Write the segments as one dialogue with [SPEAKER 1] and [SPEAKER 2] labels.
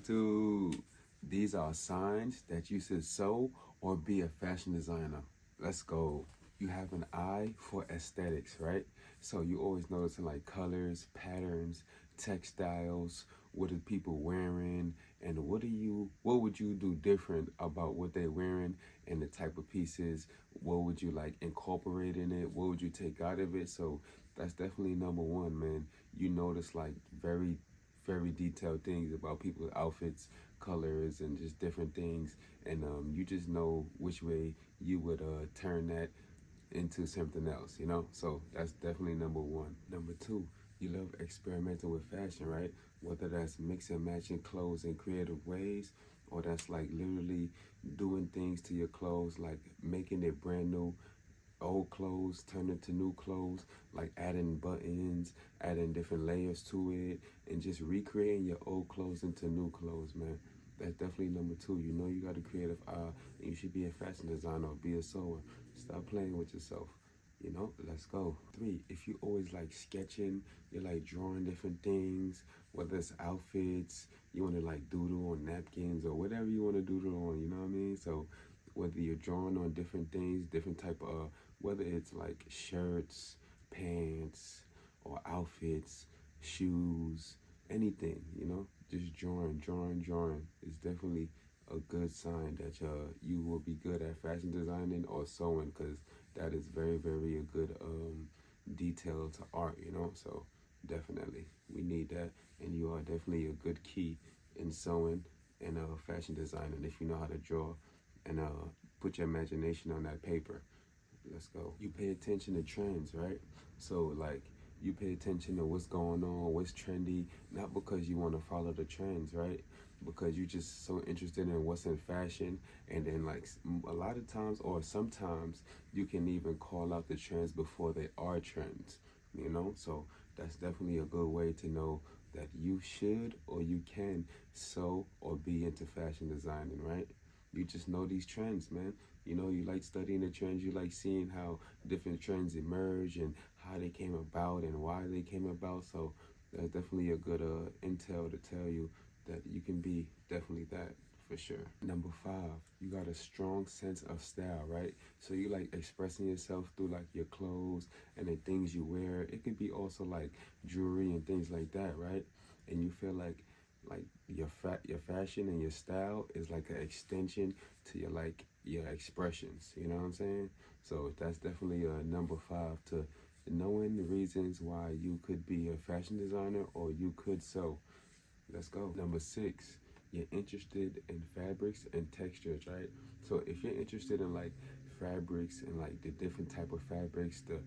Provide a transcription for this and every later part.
[SPEAKER 1] two. These are signs that you should sew or be a fashion designer. Let's go. You have an eye for aesthetics, right? So you always noticing like colors, patterns, textiles, what are people wearing, and what would you do different about what they're wearing and the type of pieces? What would you like incorporate in it? What would you take out of it? So that's definitely number one, man. You notice like very detailed things about people's outfits, colors, and just different things. And you just know which way you would turn that into something else, you know? So that's definitely number one. Number two, you love experimenting with fashion, right? Whether that's mix and matching clothes in creative ways, or that's like literally doing things to your clothes, like making it brand new, old clothes turn into new clothes, like adding buttons, adding different layers to it, and just recreating your old clothes into new clothes, man. That's definitely number two. You know you got a creative eye, and you should be a fashion designer or be a sewer. Stop playing with yourself. You know, let's go. Three, if you always like sketching, you're like drawing different things, whether it's outfits, you want to like doodle on napkins or whatever you want to doodle on, you know what I mean? So whether you're drawing on different things, different type of, whether it's like shirts, pants, or outfits, shoes, anything, you know, just drawing is definitely a good sign that you will be good at fashion designing or sewing, because that is very a good detail to art, you know. So definitely we need that, and you are definitely a good key in sewing and fashion designing if you know how to draw and put your imagination on that paper. Let's go. You pay attention to trends, right? So like you pay attention to what's going on, what's trendy, not because you want to follow the trends, right? Because you're just so interested in what's in fashion, and then like a lot of times or sometimes you can even call out the trends before they are trends, you know? So that's definitely a good way to know that you should or you can sew or be into fashion designing, right? You just know these trends, man. You know, you like studying the trends. You like seeing how different trends emerge and how they came about and why they came about. So that's definitely a good intel to tell you that you can be definitely that for sure. Number five, you got a strong sense of style, right? So you like expressing yourself through like your clothes and the things you wear. It could be also like jewelry and things like that, right? And you feel like your fashion and your style is like an extension to your expressions, you know what I'm saying? So that's definitely a number five to knowing the reasons why you could be a fashion designer or you could sew. Let's go. Number six, you're interested in fabrics and textures, right? So if you're interested in like fabrics and like the different type of fabrics, the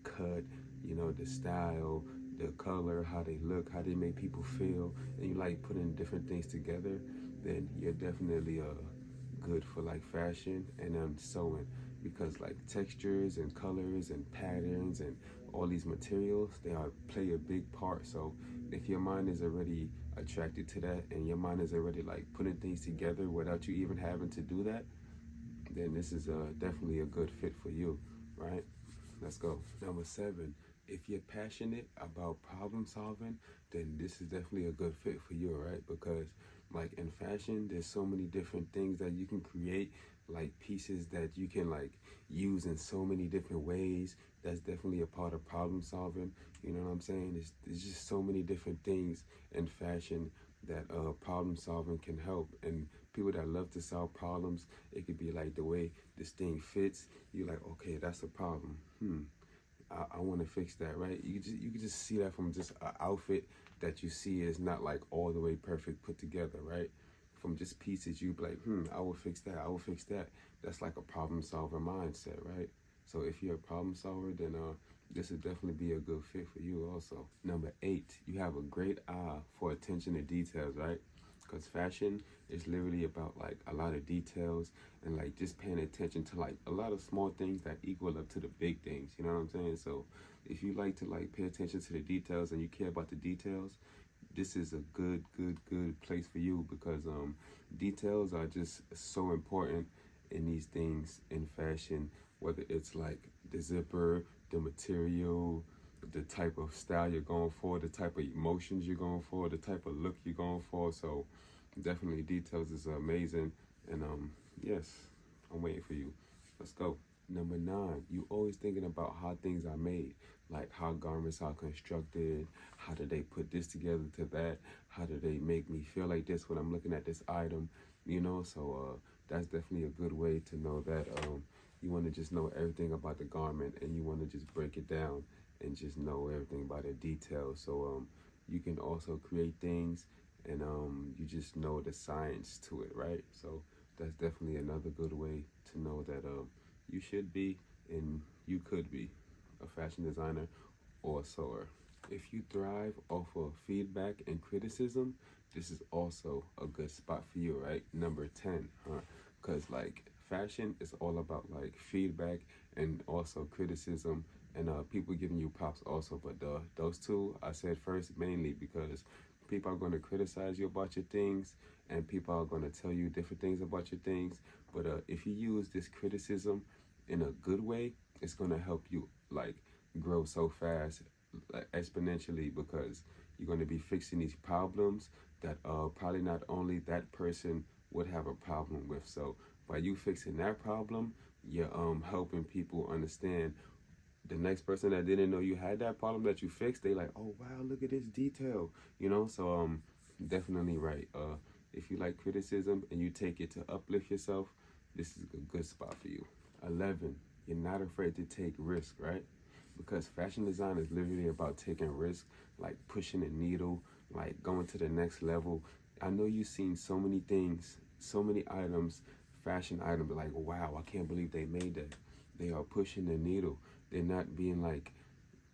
[SPEAKER 1] cut, you know, the style, the color, how they look, how they make people feel, and you like putting different things together, then you're definitely good for like fashion and sewing, because like textures and colors and patterns and all these materials, they are play a big part. So if your mind is already attracted to that and your mind is already like putting things together without you even having to do that, then this is definitely a good fit for you, right? Let's go. Number seven, if you're passionate about problem solving, then this is definitely a good fit for you, right? Because like in fashion, there's so many different things that you can create, like pieces that you can like use in so many different ways. That's definitely a part of problem solving. You know what I'm saying? There's just so many different things in fashion that problem solving can help. And people that love to solve problems, it could be like the way this thing fits. You're like, okay, that's a problem. I want to fix that, right? You can just see that from just an outfit that you see is not like all the way perfect put together, right? From just pieces, you be like, I will fix that. I will fix that. That's like a problem solver mindset, right? So if you're a problem solver, then this would definitely be a good fit for you also. Number eight, you have a great eye for attention to details, right? Because fashion is literally about like a lot of details and like just paying attention to like a lot of small things that equal up to the big things, you know what I'm saying? So if you like to like pay attention to the details and you care about the details, this is a good place for you, because details are just so important in these things in fashion, whether it's like the zipper, the material, the type of style you're going for, the type of emotions you're going for, the type of look you're going for. So Definitely, details is amazing. And yes, I'm waiting for you. Let's go. Number nine, you always thinking about how things are made, like how garments are constructed, how do they put this together to that, how do they make me feel like this when I'm looking at this item, so that's definitely a good way to know that you want to just know everything about the garment and you want to just break it down and just know everything about the details. So you can also create things and you just know the science to it, right? So that's definitely another good way to know that you should be and you could be a fashion designer or a sewer. If you thrive off of feedback and criticism, this is also a good spot for you, right? Number 10, huh? Because like fashion is all about like feedback and also criticism and people giving you props also. But those two I said first mainly because people are going to criticize you about your things and people are going to tell you different things about your things. But if you use this criticism in a good way, it's going to help you like grow so fast, like, exponentially, because you're going to be fixing these problems that probably not only that person would have a problem with. So by you fixing that problem, you're helping people understand the next person that didn't know you had that problem that you fixed. They like, oh wow, look at this detail, so definitely right. If you like criticism and you take it to uplift yourself, this is a good spot for you. 11, you're not afraid to take risk, right? Because fashion design is literally about taking risk, like pushing a needle, like going to the next level. I know you've seen so many things, so many items, fashion items, like wow, I can't believe they made that. They are pushing the needle. They're not being like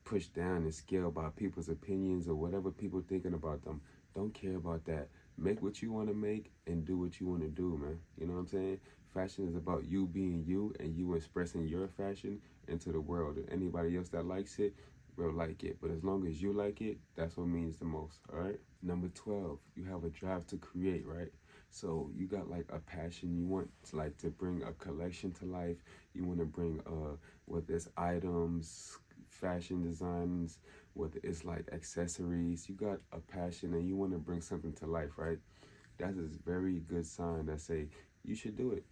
[SPEAKER 1] pushed down and scaled by people's opinions or whatever people thinking about them. Don't care about that. Make what you want to make and do what you want to do, man. You know what I'm saying? Fashion is about you being you and you expressing your fashion into the world. And anybody else that likes it will like it. But as long as you like it, that's what means the most, all right? Number 12, you have a drive to create, right? So you got like a passion. You want like to bring a collection to life. You want to bring whether it's items, fashion designs, whether it's like accessories. You got a passion and you want to bring something to life, right? That is a very good sign that say you should do it.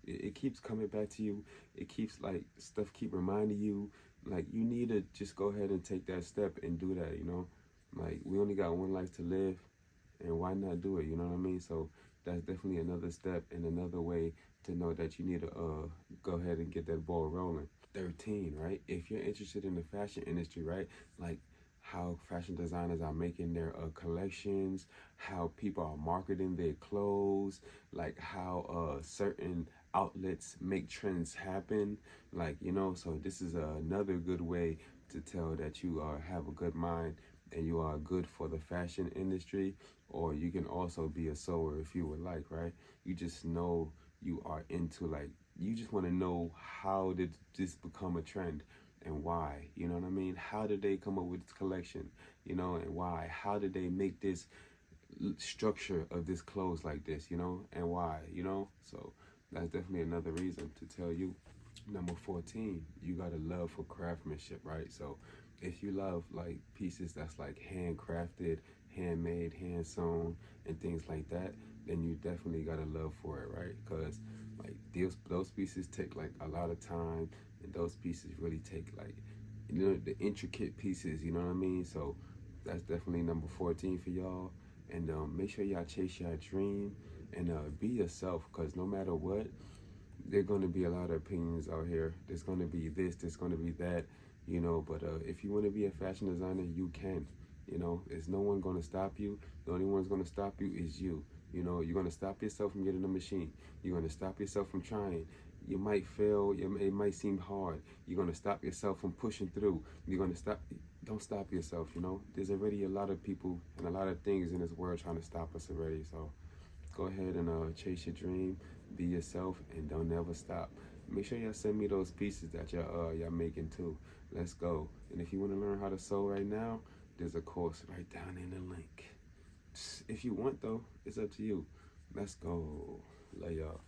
[SPEAKER 1] It keeps coming back to you. It keeps like stuff keep reminding you like you need to just go ahead and take that step and do that. Like we only got one life to live, and why not do it? You know what I mean? So that's definitely another step and another way to know that you need to go ahead and get that ball rolling. 13, right? If you're interested in the fashion industry, right? Like how fashion designers are making their collections, how people are marketing their clothes, like how certain outlets make trends happen, so this is another good way to tell that you have a good mind and you are good for the fashion industry. Or you can also be a sewer if you would like, right? You just know you are into like you just want to know how did this become a trend and why. You know what I mean? How did they come up with this collection? And why? How did they make this structure of this clothes like this? And why? So that's definitely another reason to tell you. Number 14, you got a love for craftsmanship, right? So if you love like pieces that's like handcrafted, handmade, hand sewn, and things like that, then you definitely got a love for it, right? Because like those pieces take like a lot of time, and those pieces really take like the intricate pieces. You know what I mean? So that's definitely number 14 for y'all. And make sure y'all chase your dream and be yourself, because no matter what, there are going to be a lot of opinions out here. There's going to be this, there's going to be that, but if you want to be a fashion designer, you can. There's no one going to stop you. The only one's going to stop you is you. You're going to stop yourself from getting a machine. You're going to stop yourself from trying. You might fail. It might seem hard. You're going to stop yourself from pushing through. You're going to stop. Don't stop yourself. There's already a lot of people and a lot of things in this world trying to stop us already. So go ahead and chase your dream, be yourself, and don't never stop. Make sure y'all send me those pieces that y'all making too. Let's go. And if you want to learn how to sew right now, there's a course right down in the link. If you want though, it's up to you. Let's go. Love y'all.